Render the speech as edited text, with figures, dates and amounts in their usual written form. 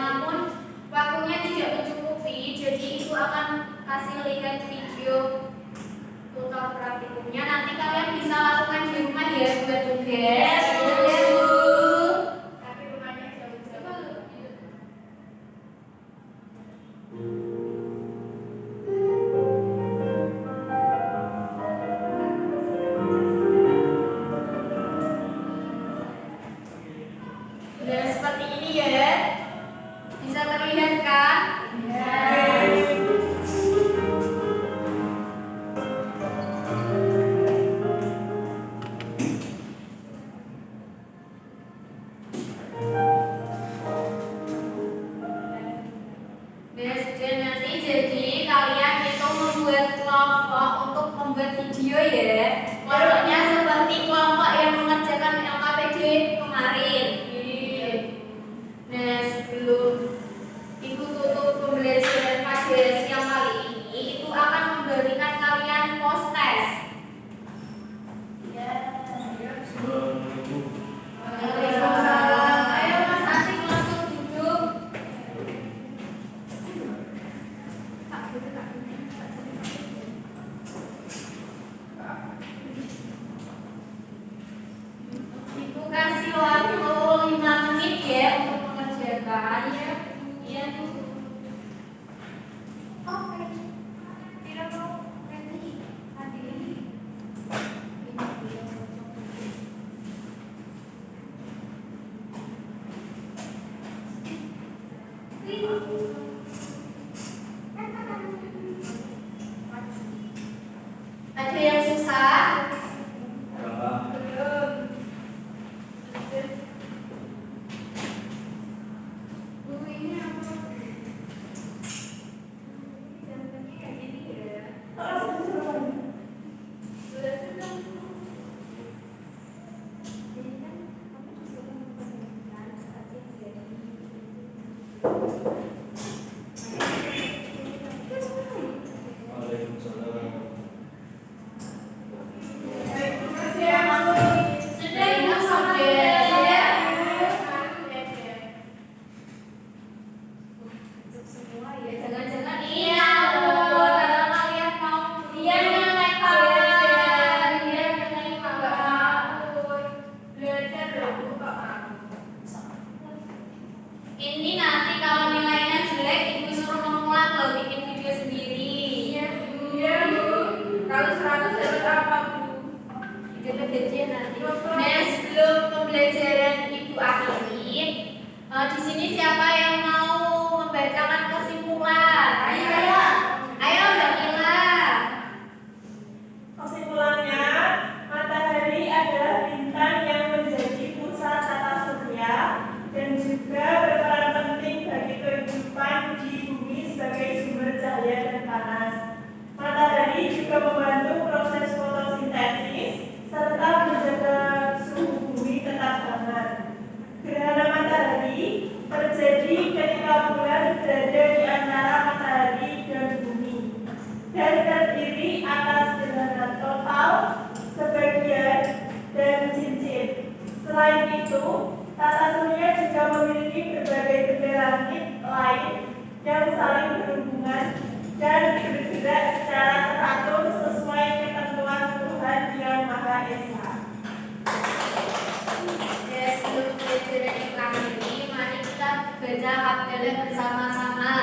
namun waktunya tidak mencukupi, jadi ibu akan kasih lihat video tutor praktikumnya. Nanti kalian bisa lakukan di rumah ya buat tugas. Tapi rumahnya jauh-jauh. Nah, seperti ini ya. Bisa terlihat kan? Nanti jadi kalian itu membuat kelompok untuk membuat video ya. Kelompoknya seperti kelompok yang mengerjakan LKPD kemarin. Nah, sebelum ibu tutup pembelajaran pada siang kali ini, ibu akan memberikan kalian post test. Ayo Mas Asik langsung duduk. Ibu kasih waktu 5 menit ya untuk mengerjakan. Iya. Oke. Tidak mau nanti ini. Ada yang susah? Belum. Bu, ini apa? Gambarnya kayak gini ya. Sudah. Jadi kan kamu disuruh memperhatikan saat yang jadi. Jangan-jangan iya loh, karena kalian mau naik kapan? Naik kapan? Belajar loh, Pak. Ini nanti kalau nilainya jelek, ibu suruh mengulang loh, bikin video sendiri. Iya Bu. Kalau 100 dapat apa Bu? Dapat gajian nanti. Nah, sebelum pembelajaran ibu akhiri, di sini siapa yang mau membacakan kesimpulan? Ayo Mbak Mila. Kesimpulannya, matahari adalah bintang yang menjadi pusat tata surya dan juga berperan penting bagi kehidupan di bumi sebagai sumber cahaya dan panas. Matahari juga membantu proses fotosintesis serta menjaga suhu bumi tetap hangat. Gerhana matahari terjadi ketika bulan berada di antara matahari dan bumi dan terdiri atas gerhana total, sebagian, dan cincin. Selain itu, tata surya juga memiliki berbagai benda langit lain yang saling berhubungan dan bergerak secara teratur sesuai ketentuan Tuhan Yang Maha Esa. Ya, sebelum pembelajaran yang ini, mari kita baca hafalnya bersama-sama.